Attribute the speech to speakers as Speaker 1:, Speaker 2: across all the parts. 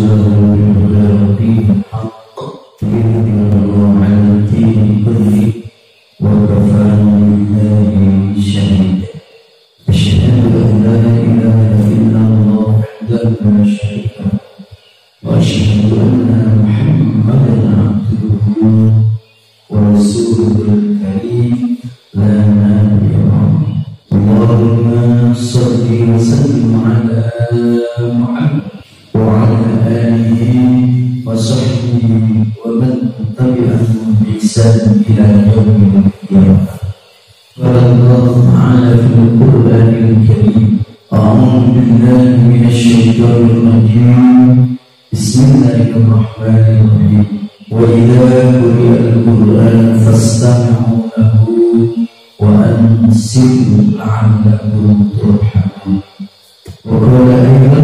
Speaker 1: رسوله بالهدى ودين الحق ليظهره على الدين كله وكفى بالله شهيدا. أشهد أن لا إله إلا الله وحده لا شريك له وأشهد أن محمدا عبده ورسوله الكريم لا نبي بعده. اللهم صل وسلم على محمد وعلى آله وصحبه ومن تبعهم بإحسان إلى يوم القيامة. قال الله تعالى في القرآن الكريم: أعوذ بالله من الشيطان الرجيم. بسم الله الرحمن الرحيم. وإذا قرئ القرآن فاستمعوا له وأنصتوا لعلكم ترحمون. وقال أيضا: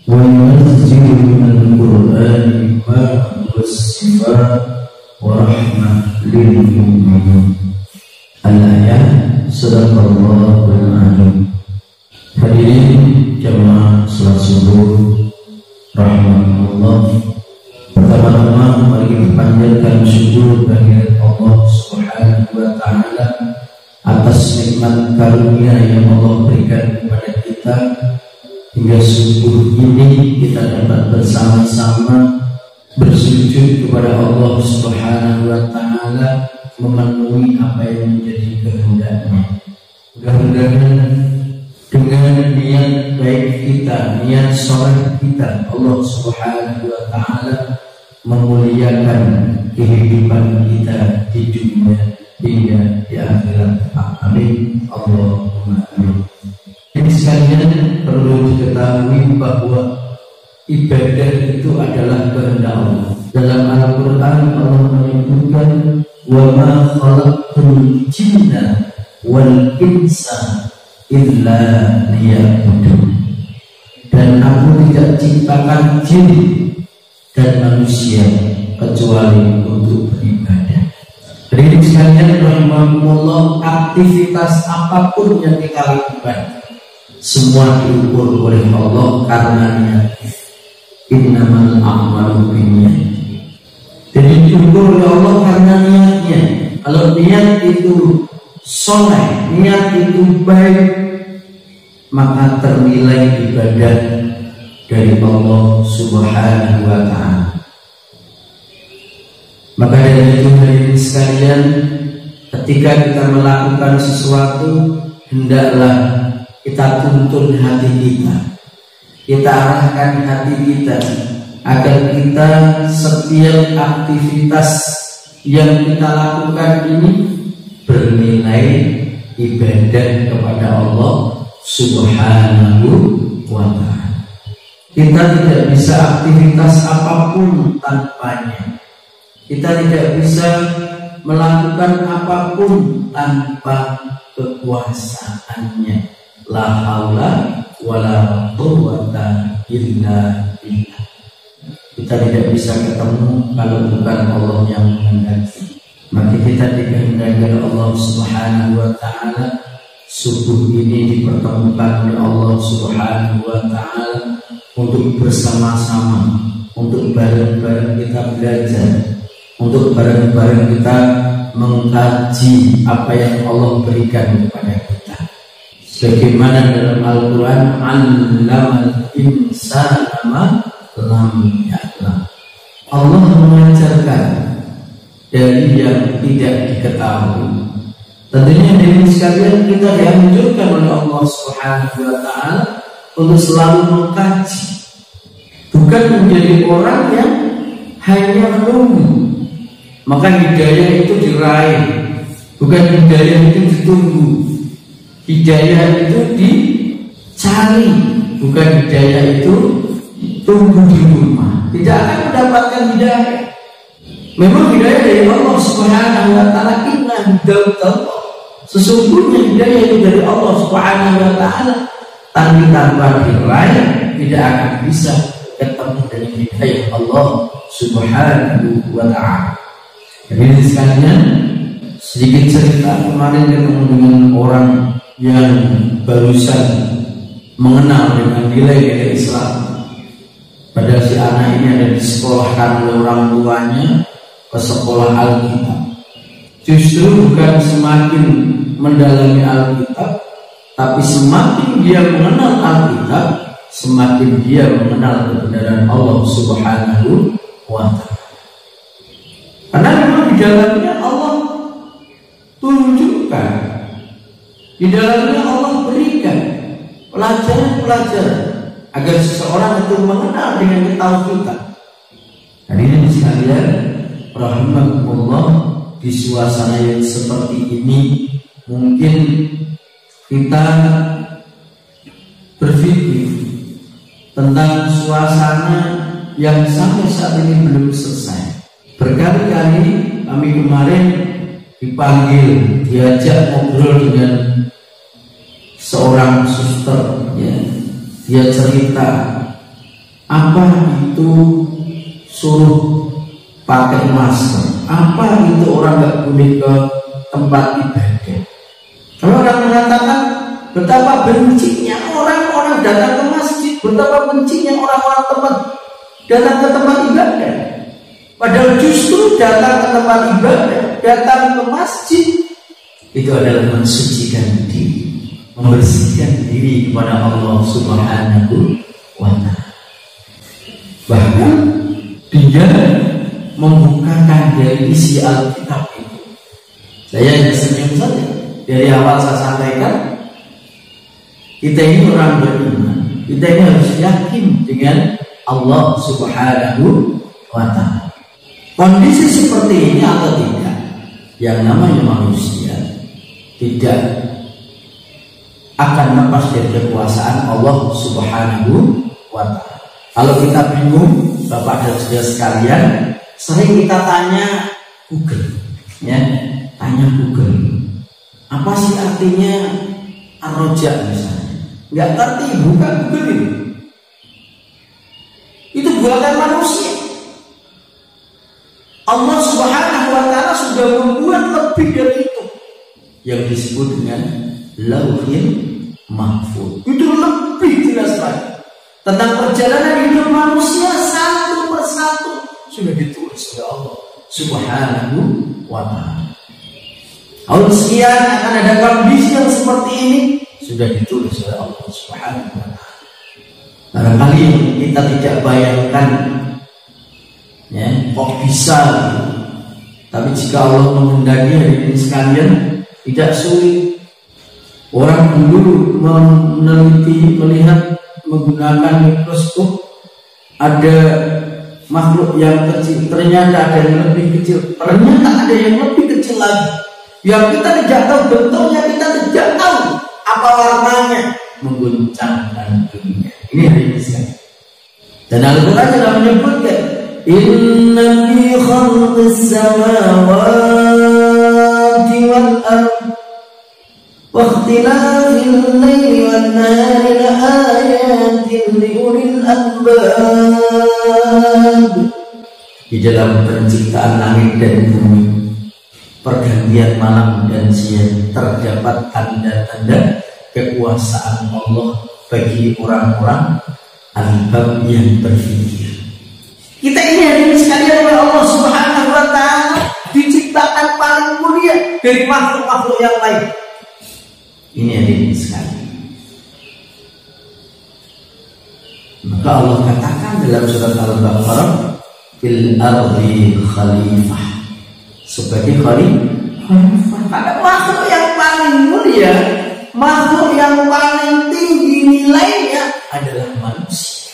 Speaker 1: وينزل من القرآن ما هو الشفاء ورحمة للمؤمنين. Al-ayat Sadaqallahul Azim. Hadirin jamaah salat subuh rahmatullah. Pertama-tama mari kita panjatkan syukur kehadirat Allah Subhanahu wa taala atas nikmat karunia yang Allah berikan kepada kita hingga subuh ini kita dapat bersama-sama bersujud kepada Allah Subhanahu wa taala, memenuhi apa yang menjadi kehendaknya. Mudah-mudahan dengan niat baik kita, niat soleh kita, Allah Subhanahu wa taala memuliakan kehidupan kita di dunia hingga di akhirat. Amin. Allahumma amin. Ini sekalian perlu diketahui bahwa ibadah itu adalah kehendak Allah. Dalam Al-Quran Allah menyebutkan: wa ma khalaqtul jinna wal insa illa liya'budun. Dan aku tidak ciptakan jin dan manusia kecuali untuk beribadah. Hadirin sekalian rahimakumullah, aktivitas apapun yang kita lakukan semua diukur oleh Allah karena niat. Innamal a'malu binniyat. Jadi diukur oleh Allah karena niatnya. Kalau niat itu soleh, niat itu baik, maka ternilai ibadah dari Allah Subhanahu wa ta'ala. Maka dari itu hadirin sekalian, ketika kita melakukan sesuatu, hendaklah kita tuntun hati kita, kita arahkan hati kita agar kita setiap aktivitas yang kita lakukan ini bernilai ibadah kepada Allah Subhanahu wa ta'ala. Kita tidak bisa aktivitas apapun tanpanya. Kita tidak bisa melakukan apapun tanpa kekuasaannya. La haula wala quwwata illa billah. Kita tidak bisa ketemu kalau bukan Allah yang menghendaki. Maka kita dikehendaki oleh Allah Subhanahu wa ta'ala. Subuh ini dipertemukan oleh Allah Subhanahu wa ta'ala untuk bersama-sama, untuk bareng-bareng kita belajar, untuk bareng-bareng kita mengkaji apa yang Allah berikan kepada kita. Sebagaimana dalam Al-Quran: "Allamal insana ma lam ya'lam." Allah mengajarkan dari yang tidak diketahui. Tentunya dari sekalian kita dianjurkan oleh Allah Subhanahu wa ta'ala untuk selalu mengkaji, bukan menjadi orang yang hanya menunggu. Maka hidayah itu diraih, bukan hidayah itu ditunggu. Hidayah itu dicari, bukan hidayah itu tunggu di rumah. Tidak akan mendapatkan hidayah. Memang hidayah dari Allah Subhanahu wa ta'ala. Inna hidayah, sesungguhnya hidayah itu dari Allah Subhanahu wa ta'ala. Tapi tanpa diraih tidak akan bisa ketemu dengan hidayah Allah Subhanahu wa ta'ala. Jadi sekalian, sedikit cerita. Kemarin ketemu dengan orang yang barusan mengenal dengan nilai-nilai Islam. Padahal si anak ini ada disekolahkan oleh orang tuanya ke sekolah Alkitab. Justru bukan semakin mendalami Alkitab, tapi semakin dia mengenal Alkitab, semakin dia mengenal kebenaran Allah Subhanahu wa ta'ala. Karena memang di dalamnya Allah tunjukkan, di dalamnya Allah berikan pelajaran-pelajaran agar seseorang itu mengenal dengan ketauhidan. Hadirin sekalian, rahimakumullah, di suasana yang seperti ini mungkin kita berpikir tentang suasana yang sampai saat ini belum selesai. Berkali-kali kami kemarin dipanggil, diajak ngobrol dengan seorang suster, ya. Dia cerita apa itu suruh pakai masker, apa itu orang nggak boleh ke tempat ibadah. Kalau orang mengatakan betapa bencinya orang-orang datang ke masjid, betapa bencinya orang-orang datang ke tempat ibadah. Padahal justru datang ke tempat ibadah, datang ke masjid itu adalah mensucikan diri, membersihkan diri kepada Allah Subhanahu wa ta'ala. Bahkan dia membukakan dari isi Alkitab itu. Saya hanya senyum saja. Dari awal saya sampaikan, kita ini orang beriman, kita ini harus yakin dengan Allah Subhanahu wa ta'ala. Kondisi seperti ini atau tidak, yang namanya manusia tidak akan lepas dari kekuasaan Allah Subhanahu wa ta'ala. Kalau kita bingung, Bapak dan Saudara sekalian, sering kita tanya Google, ya, tanya Google, apa sih artinya ar-roja misalnya? Nggak ngerti, buka Google itu. Itu buatan manusia. Allah Subhanahu wa ta'ala sudah membuat lebih dari itu yang disebut dengan Lauhil Mahfuz. Itu lebih jelas lagi tentang perjalanan hidup manusia satu persatu sudah ditulis oleh Allah Subhanahu wa ta'ala. Tahun sekian akan ada kondisi yang seperti ini sudah ditulis oleh Allah Subhanahu wa ta'ala. Barangkali kita tidak bayangkan, ya, kok bisa, tapi jika Allah menghendaki hadirin sekalian tidak sulit. Orang dulu meneliti, melihat menggunakan mikroskop, ada makhluk yang kecil, ternyata ada yang lebih kecil, ternyata ada yang lebih kecil lagi, yang kita tidak tahu bentuknya, kita tidak tahu apa warnanya, mengguncangkan dunia. Ini hadirin sekalian. Dan Al-Quran telah menyebutkan, Inna fi khalqis samawati wal ardh wa ikhtilafil laili wan nahari laayatin liulil albab. Di dalam penciptaan langit dan bumi, pergantian malam dan siang, terdapat tanda-tanda kekuasaan Allah bagi orang-orang albab yang berpikir. Kita ini hadirin sekalian oleh Allah Subhanahu wa ta'ala diciptakan paling mulia dari makhluk-makhluk yang lain. Ini hadirin sekalian. Maka Allah katakan dalam surat Al-Baqarah, fil ardi khalifah, sebagai khalifah. Karena makhluk yang paling mulia, makhluk yang paling tinggi nilainya adalah manusia.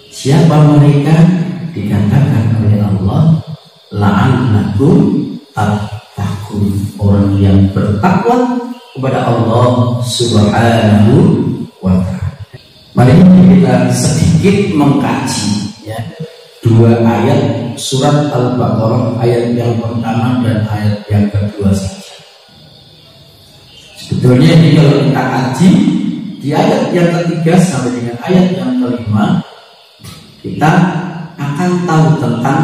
Speaker 1: Siapa mereka? Dikatakan oleh Allah, la'allakum tattaqun, orang yang bertakwa kepada Allah Subhanahu wa ta'ala. Mari kita sedikit mengkaji, ya, dua ayat surat Al-Baqarah, ayat yang pertama dan ayat yang kedua saja. Sebetulnya ini kalau kita kaji di ayat yang ketiga sampai dengan ayat yang kelima, kita akan tahu tentang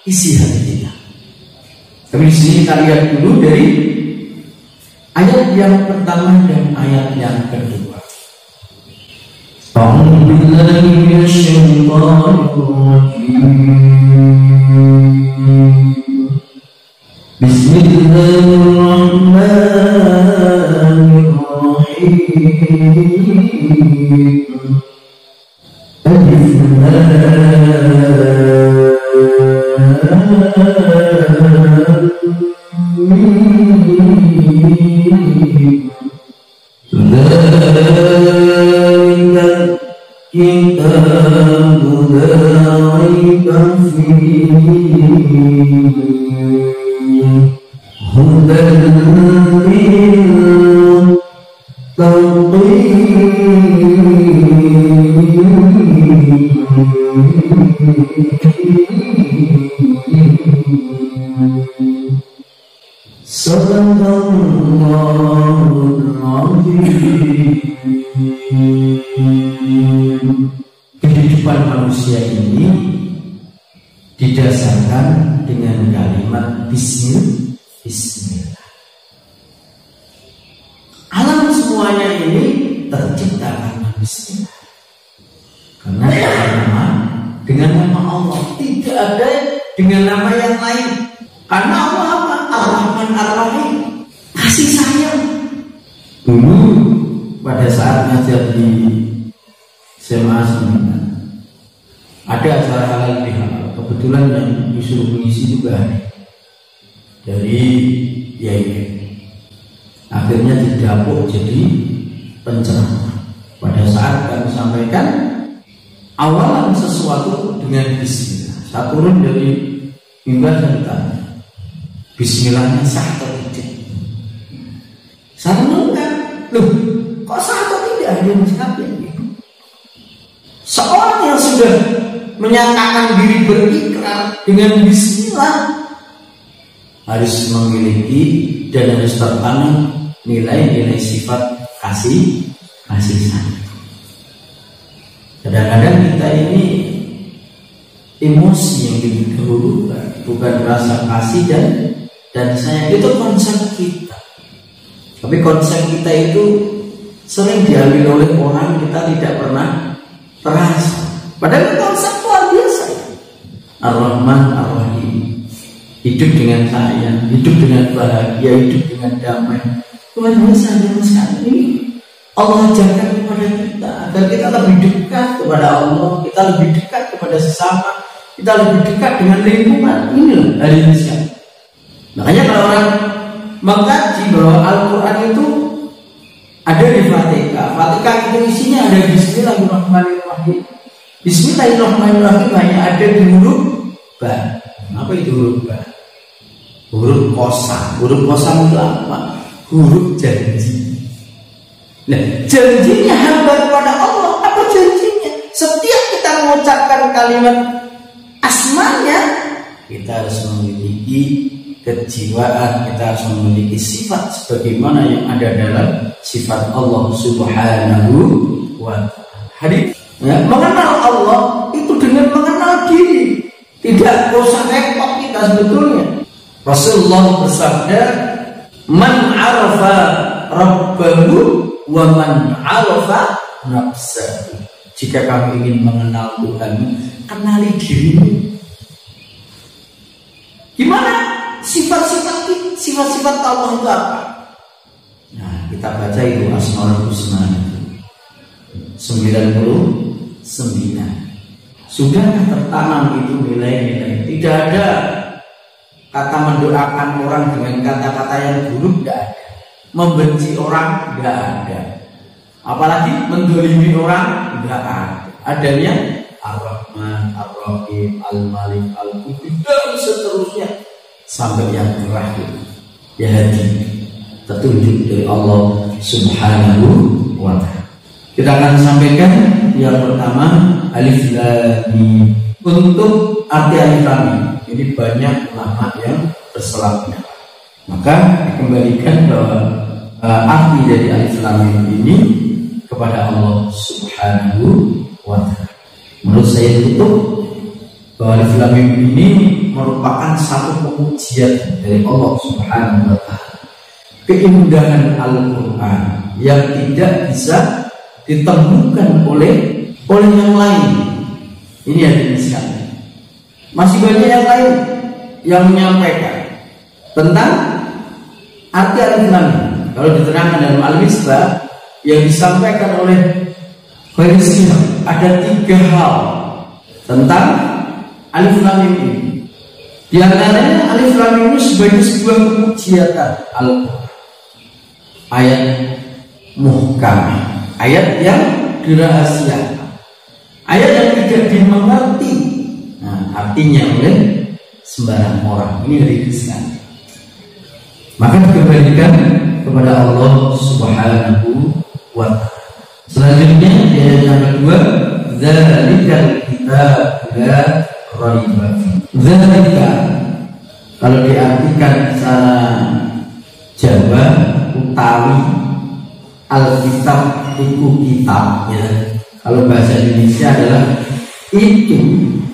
Speaker 1: isi hati kita. Tapi di sini kita lihat dulu dari ayat yang pertama dan ayat yang kedua. A'udzu billahi الشيطان الرجيم بسم الله الرحمن الرحيم ألف كتاب لا ريب فيه هدى للمتقين صدق الله العظيم. Kehidupan manusia ini didasarkan dengan kalimat Bismillah. Alam semuanya ini tercipta karena Bismillah. Karena dengan nama Allah, tidak ada dengan nama yang lain. Karena Allah apa? Ar-Rahman Ar-Rahim, kasih sayang. Dulu pada saat ngajar di SMA ada acara halal bihalal, kebetulan yang disuruh mengisi juga dari YAI. Akhirnya didapuk jadi penceramah. Pada saat kami sampaikan awalan sesuatu dengan Bismillah, saya turun dari mimbar dan tanya, Bismillahnya sah atau tidak? Saya menunggu, loh kok sah atau tidak? Dia mesti seorang yang sudah menyatakan diri berikrar dengan Bismillah harus memiliki dan harus tertanam nilai-nilai sifat kasih sayang. Kadang-kadang kita ini emosi yang didahulukan, bukan rasa kasih dan sayang. Itu konsep kita. Tapi konsep kita itu sering diambil oleh orang, kita tidak pernah terasa. Padahal konsep luar biasa. Ar-Rahman Ar-Rahim, hidup dengan sayang, hidup dengan bahagia, hidup dengan damai. Tuhan bersama sekali ini Allah ajarkan kepada kita agar kita lebih dekat kepada Allah, kita lebih dekat kepada sesama, kita lebih dekat dengan lingkungan. Inilah hari ini sekarang. Makanya kalau orang mengkaji bahwa Al-Quran itu ada di Fatihah. Fatihah itu isinya ada Bismillahirrahmanirrahim. Bismillahirrahmanirrahim hanya ada di huruf ba. Apa itu huruf ba? Huruf qasam. Huruf qasam itu apa? Huruf janji. Nah, janjinya hamba kepada Allah. Apa janjinya? Setiap kita mengucapkan kalimat asmanya, kita harus memiliki kejiwaan, kita harus memiliki sifat sebagaimana yang ada dalam sifat Allah Subhanahu wa ta'ala. Mengenal Allah itu dengan mengenal diri. Tidak usah repot kita sebetulnya. Rasulullah bersabda, "Man 'arafa rabbahu wa man 'arafa nafsahu." Jika kamu ingin mengenal Tuhan, kenali dirimu. Gimana sifat-sifat Allah itu apa? Nah, kita baca itu Asmaul Husna 99. Sudah tertanam itu nilai-nilai. Tidak ada kata mendoakan orang dengan kata-kata yang buruk, tidak ada. Membenci orang tidak ada. Apalagi mendolimi orang tidak ada. Adanya Ar-Rahman, Ar-Rahim, Al-Malik, Al-Qudus dan seterusnya sampai yang terakhir. Ya hati petunjuk dari Allah Subhanahu wa ta'ala. Kita akan sampaikan yang pertama Alif Lam Mim. Untuk arti Alif Lam Mim ini banyak ulama yang berselang. Maka dikembalikan bahwa arti dari Alif Lam Mim ini kepada Allah Subhanahu wa ta'ala. Menurut saya itu bahwa Alif Lam Mim ini merupakan satu pengujian dari Allah Subhanahu wa ta'ala. Keindahan Al-Quran yang tidak bisa ditemukan oleh yang lain. Ini yang sekalian. Masih banyak yang lain yang menyampaikan tentang arti alif lam mim. Kalau diterangkan dalam Al-Misbah yang disampaikan oleh Khairul ada 3 hal tentang alif lam mim ini. Di antaranya alif lam mim itu sebagai sebuah kemujiatan Al-Qur'an. Ayat muhkamah, ayat yang dirahasiakan, ayat yang tidak dimengerti. Nah, artinya oleh sembarang orang. Ini diriliskan. Maka dikembalikan kepada Allah Subhanahu wa ta'ala. Selanjutnya ayat yang kedua, dzalikal kitab la raiba fihi. Dzalika kalau diartikan secara Jawa utawi Alkitab itu kitab ya. Kalau bahasa Indonesia adalah itu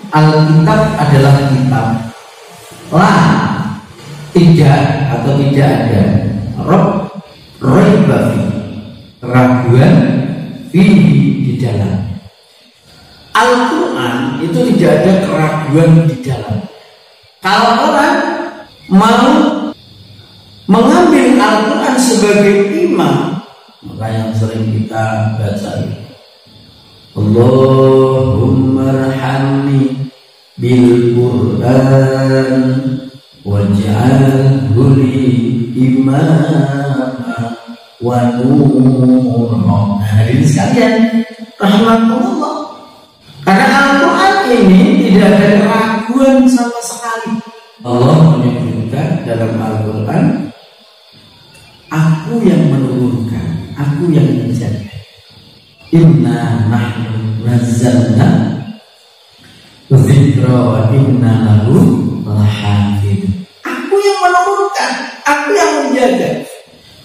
Speaker 1: Alkitab adalah kitab. Lah tidak atau tidak ada raiba fi keraguan fi di dalam Al-Quran itu tidak ada keraguan di dalam. Kalau orang mau mengambil Al-Quran sebagai imam, maka yang sering kita baca Allahumma arhamni bil Quran waj'alhu li imama wa nuran. Nah, ini sekalian rahmatullah. Karena Al-Quran ini tidak ada keraguan sama sekali. Allah menyebutkan dalam Al-Quran, aku yang menurunkan, aku yang menjaga. Inna nahnu nazzalna dzikra wa inna lahu lahafidun. Aku yang menurunkan, aku yang menjaga.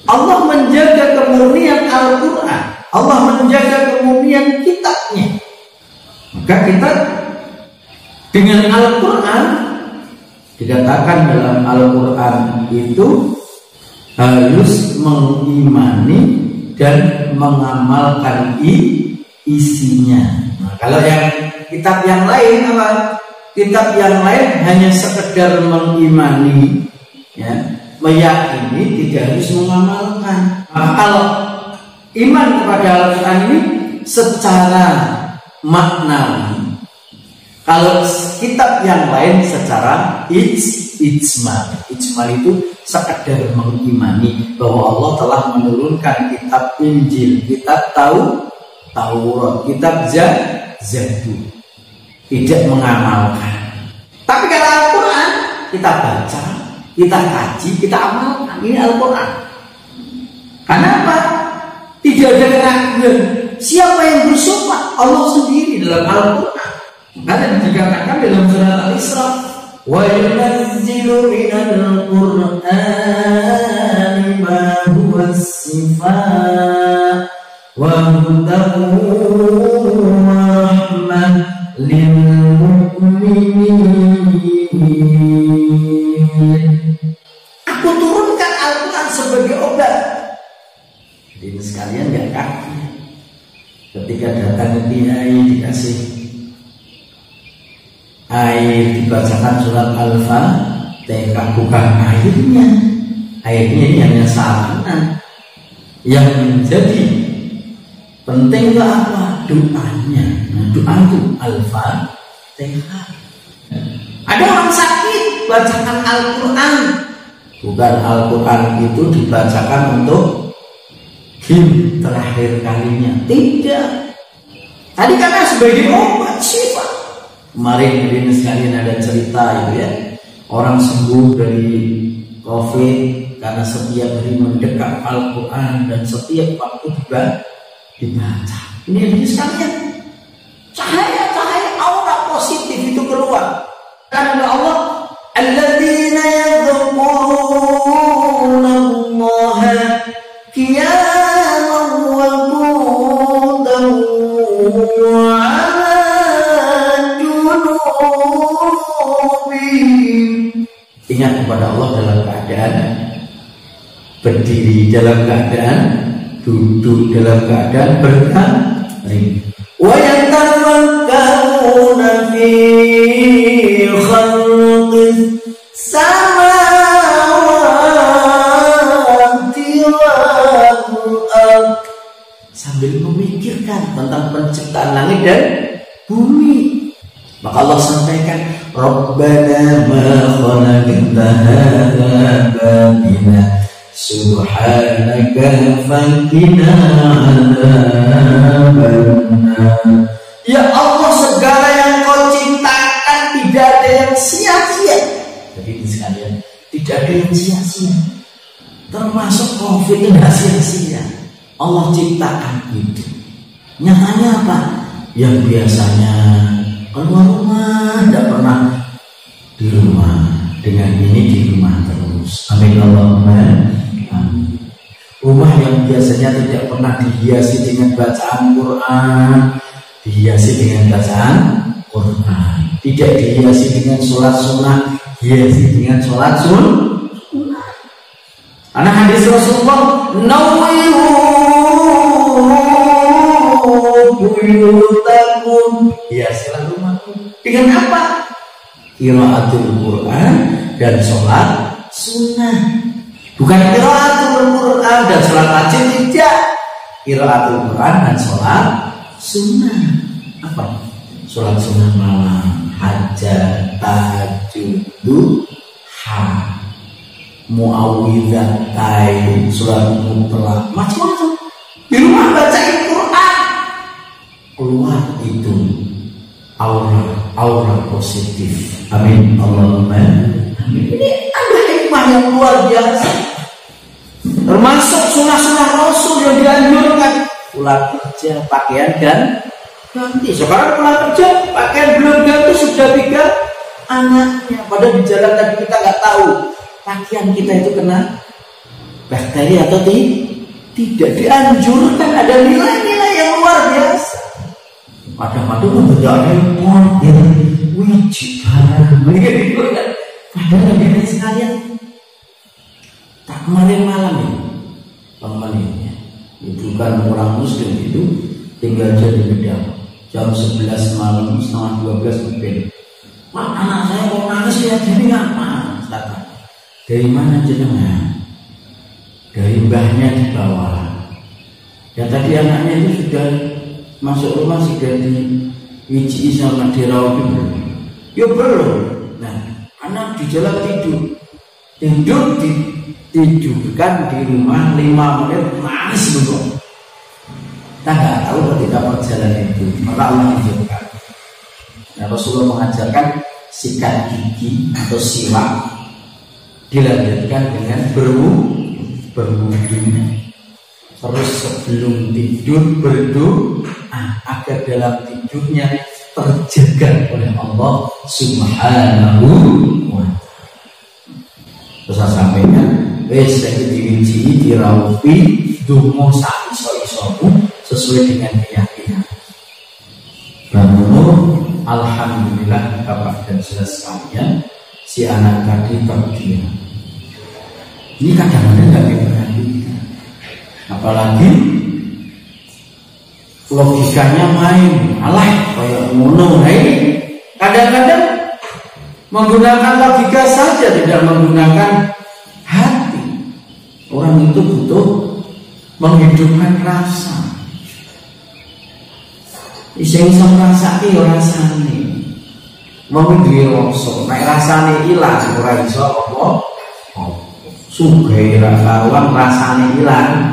Speaker 1: Allah menjaga kemurnian Al-Quran. Allah menjaga kemurnian kitabnya. Maka kita dengan Al-Quran dikatakan dalam Al-Quran itu harus mengimani dan mengamalkan isinya. Nah, kalau yang kitab yang lain apa? Kitab yang lain hanya sekedar mengimani, ya, meyakini, tidak harus mengamalkan. Nah, kalau iman kepada Al-Quran ini secara maknawi, kalau kitab yang lain secara ijmal. Ijmal itu sekedar mengimani bahwa Allah telah menurunkan kitab Injil, kitab Taurat, kitab Zabur, tidak mengamalkan. Tapi kalau Al-Quran kita baca, kita kaji, kita amalkan. Ini Al-Quran. Kenapa? Tidak ada keraguan. Siapa yang bersumpah? Allah sendiri dalam Al-Quran. Karena dikatakan dalam surat Al-Isra, wa yunazzilu minal Qur'ani ma huwa shifaa wa hudan wa rahmah lil mu'minin. Aku turunkan Al-Quran sebagai obat. Jadi sekalian gak kaki. Ketika datang ke kiai dikasih air, dibacakan surat Al-Fatihah, bukan airnya. Airnya ini hanya sarana. Yang menjadi penting itu apa? Doanya. Nah, doa itu Al-Fatihah. Ada orang sakit, bacakan Al-Quran. Bukan Al-Quran itu dibacakan untuk terakhir kalinya. Tidak. Tadi karena sebagai obat sifat. Kemarin ini sekalian ada cerita itu ya, orang sembuh dari COVID karena setiap hari mendekat Al-Quran dan setiap waktu dibaca. Ini sekalian, cahaya aura positif itu keluar. Karena Allah, alladzina yadhkuruna Allaha qiyaman wa qu'udan wa ingat kepada Allah dalam keadaan berdiri, dalam keadaan duduk, dalam keadaan berbaring. Wa yatafakkaruna bumi. Maka Allah sampaikan, Rabbana ma khalaqta hadza batila subhanaka faqina adzabannar. Ya Allah, segala yang Kau ciptakan tidak ada yang sia-sia. Jadi ini sekalian, tidak ada yang sia-sia. Termasuk COVID tidak sia-sia. Allah ciptakan itu. Nyatanya apa? Yang biasanya keluar rumah tidak pernah di rumah, dengan ini di rumah terus. Amin Allahumma amin. Rumah yang biasanya tidak pernah dihiasi dengan bacaan Quran, dihiasi dengan bacaan Quran. Tidak dihiasi dengan sholat sunnah, dihiasi dengan sholat sunnah. Karena hadis Rasulullah, nawwiru buyutakum, hiasilah rumahku dengan apa? Qiraatul Quran dan sholat sunnah. Bukan qiraatul Quran dan sholat wajib, tidak. Qiraatul Quran dan sholat sunnah. Apa? Sholat sunnah malam, hajat, tahajud, duha, muawwidzatain, sholat mutlak, macam-macam. Di rumah bacain Quran. Keluar itu aura positif. Amin Allahumma amin. Ini ada hikmah yang luar biasa. Termasuk sunnah-sunnah Rasul yang dianjurkan. Pulang kerja pakaian dan ganti. Sekarang pulang kerja pakaian belum ganti sudah 3 anaknya. Padahal di jalan tadi kita nggak tahu pakaian kita itu kena bakteri atau tidak. Dianjurkan, ada nilai-nilai yang luar biasa. Padahal tidak repot, wajib begitu kan? Padahal ini sekalian. Tak kemarin malam ini, teman ini, itu kan orang Muslim itu tinggal di Medan. Jam 11 malam, setengah 12 mungkin. Pak, anak saya mau nangis lihat ini apa? Dari mana jenengan? Dari mbahnya di bawah. Ya tadi anaknya itu sudah masuk rumah, sudah diwiji sama dirawat belum? Ya belum. Nah, anak di jalan tidur ditidurkan di rumah 5 menit nangis dulu. Kita nggak tahu ketika perjalanan itu, maka Allah tunjukkan. Nah, Rasulullah mengajarkan sikat gigi atau siwak dilanjutkan dengan berwudu. Terus sebelum tidur berdoa agar dalam tidurnya terjaga oleh Allah Subhanahu wa ta'ala. Terus saya sampaikan, wis diwiji dirawuhi donga sak iso-isomu sesuai dengan keyakinan. Bangun, alhamdulillah Bapak dan Saudara sekalian, si anak tadi terdiam. Ini kadang-kadang nggak diperhatikan. Apalagi logikanya main, alah kayak ngono. Ini kadang-kadang menggunakan logika saja, tidak menggunakan hati. Orang itu butuh menghidupkan rasa. Sing iso ngrasake ya rasane. Wong duwe rasa, nek rasane ilang ora iso apa? Sugih ra karuan rasane ilang.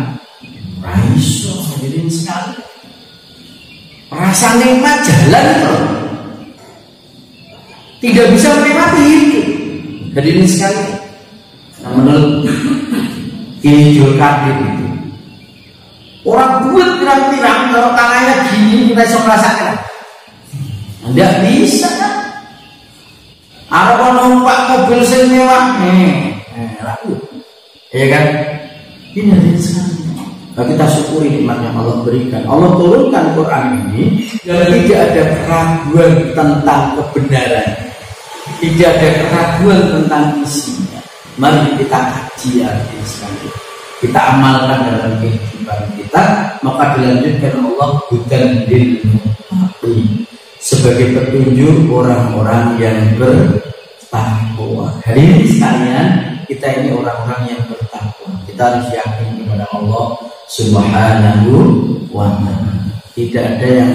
Speaker 1: Ora iso hadirin sekali. Rasa nikmat jalan terus. Tidak bisa menikmati hidup. Hadirin sekali. Nah, menurut Kijul Kadir itu, orang buat pirang-pirang kalau tangannya gini kita bisa merasakan. Tidak bisa kan? Ada numpak mobil sing mewah, laku, ya kan? Ini hadirin sekali. Nah, kita syukuri nikmat yang Allah berikan. Allah turunkan Quran ini dan tidak ada keraguan tentang kebenaran, tidak ada keraguan tentang isinya. Mari kita kaji arti sekali, kita amalkan dalam kehidupan kita, maka dilanjutkan Allah hudan lil muttaqin, sebagai petunjuk orang-orang yang bertakwa. Hari ini sekalian, kita ini orang-orang yang bertakwa. Kita harus yakin kepada Allah Subhanahu wa ta'ala. Tidak ada yang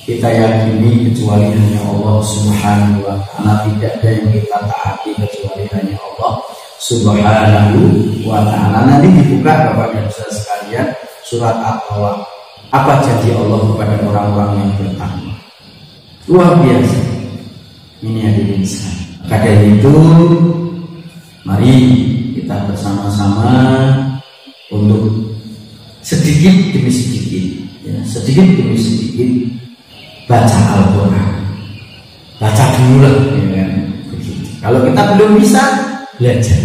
Speaker 1: kita yakini kecuali hanya Allah Subhanahu wa ta'ala. Tidak ada yang kita taati kecuali hanya Allah Subhanahu wa ta'ala. Nanti dibuka Bapak dan Saudara sekalian surat At-Tawaf. Apa janji Allah kepada orang-orang yang bertakwa? Luar biasa. Ini hadirin sekalian. Maka dari itu mari kita bersama-sama untuk sedikit demi sedikit, ya, sedikit demi sedikit baca Al-Quran, baca dulu lah, ya kan? Kalau kita belum bisa belajar,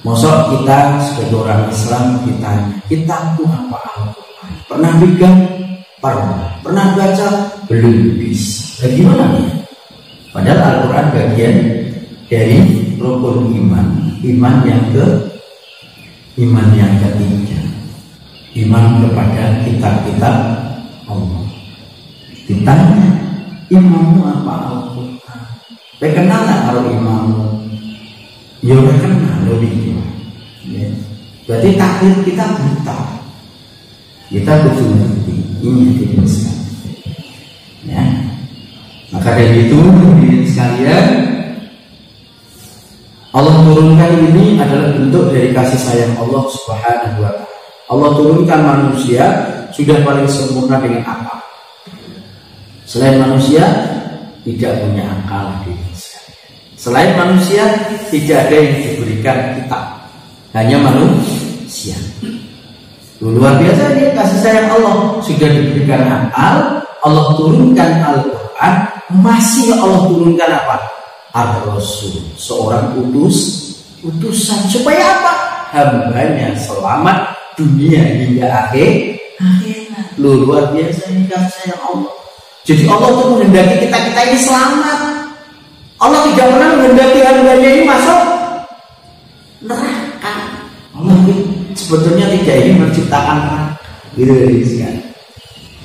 Speaker 1: masa kita sebagai orang Islam ditanya, kita itu apa Al-Quran? Pernah pegang? Pernah baca? Belum bisa. Bagaimana nih? Padahal Al-Quran bagian dari rukun iman, iman yang ketiga, iman kepada kitab-kitab Allah. Ditanya, imanmu apa Al-Quran? Kenal tak kalau imanmu? Ya kenal lebih. Ya. Berarti takdir kita buta. Kita butuh ngerti. Ini yang sekali. Ya. Maka dari itu, hadirin sekalian, Allah turunkan ini adalah bentuk dari kasih sayang Allah Subhanahu wa ta'ala. Allah turunkan manusia sudah paling sempurna dengan akal. Selain manusia tidak punya akal. Selain manusia tidak ada yang diberikan kitab, hanya manusia. Luar biasa ini kasih sayang Allah. Sudah diberikan akal, Allah turunkan Al-Quran, masih Allah turunkan apa? Ar-Rasul, seorang utusan supaya apa? Hambanya selamat dunia hingga akhirat. Luar biasa ini kasih sayang Allah. Jadi Allah itu menghendaki kita ini selamat. Allah tidak pernah menghendaki hambanya ini masuk neraka. Allah sebetulnya tidak ingin menciptakan neraka. Gitu kan.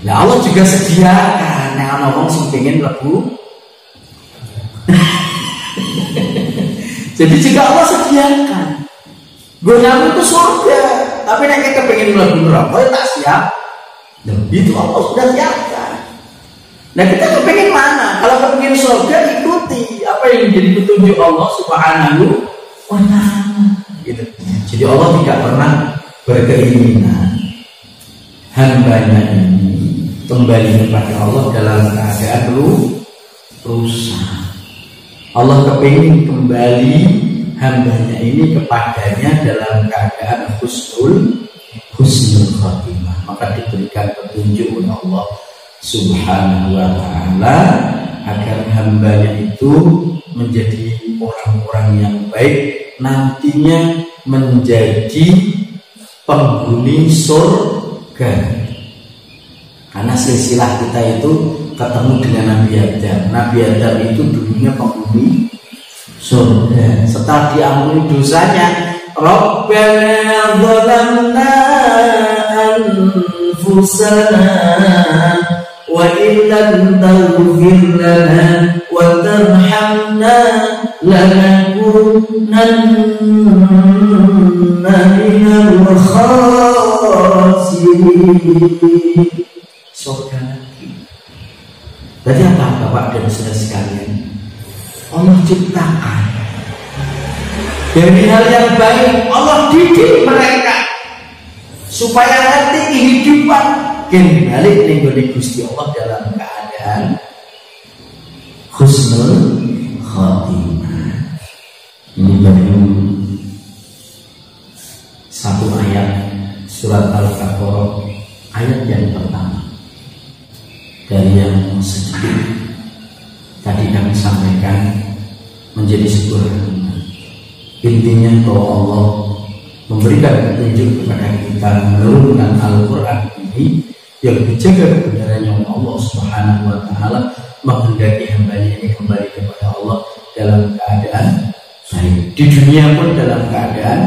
Speaker 1: Nah Allah juga sediakan yang ngomong sing pengen mlebu. Jadi jika Allah sediakan gonamu itu surga, tapi nek kita pengen mlebu neraka ya tak siap. Dan itu Allah sudah siapkan. Nah kita kepengen mana? Kalau kepengen surga ikuti apa yang menjadi petunjuk Allah Subhanahu wa ta'ala. Gitu. Jadi Allah tidak pernah berkeinginan hambanya ini kembali kepada Allah dalam keadaan rusak. Allah kepingin kembali hambanya ini kepadanya dalam keadaan husnul khatimah. Maka diberikan petunjuk oleh Allah Subhanahu wa ta'ala agar hambanya itu menjadi orang-orang yang baik, nantinya menjadi penghuni surga. Karena silsilah kita itu ketemu dengan Nabi Adam. Nabi Adam itu dulunya penghuni surga. Setelah diampuni dosanya, Rabbana zalamna anfusana wa illam taghfir lana wa tarhamna lanakunanna minal khasirin. Surga lagi. Berarti apa Bapak dan Saudara sekalian? Allah ciptakan dari hal yang baik, Allah didik mereka supaya nanti kehidupan kembali ning Gusti Allah dalam keadaan husnul khatimah. Ini baru satu ayat surat Al-Baqarah, ayat yang pertama dari yang sedikit tadi kami sampaikan menjadi sebuah renungan. Intinya bahwa Allah memberikan petunjuk kepada kita menurunkan Al-Quran ini yang dijaga kebenarannya oleh Allah Subhanahu wa ta'ala, menghendaki hambanya ini kembali kepada Allah dalam keadaan baik, di dunia pun dalam keadaan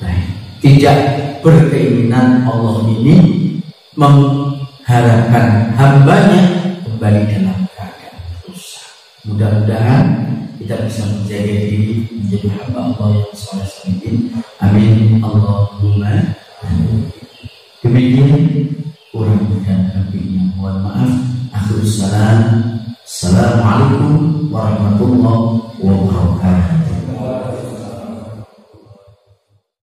Speaker 1: baik. Tidak berkeinginan Allah ini mengharapkan hambanya kembali dalam keadaan rusak. Mudah-mudahan kita bisa menjaga diri menjadi hamba Allah yang soleh solihin. Amin Allahumma amin. Demikian kurang dan lebihnya mohon maaf. Akhir Waalaikumsalam. Assalamualaikum warahmatullahi wabarakatuh.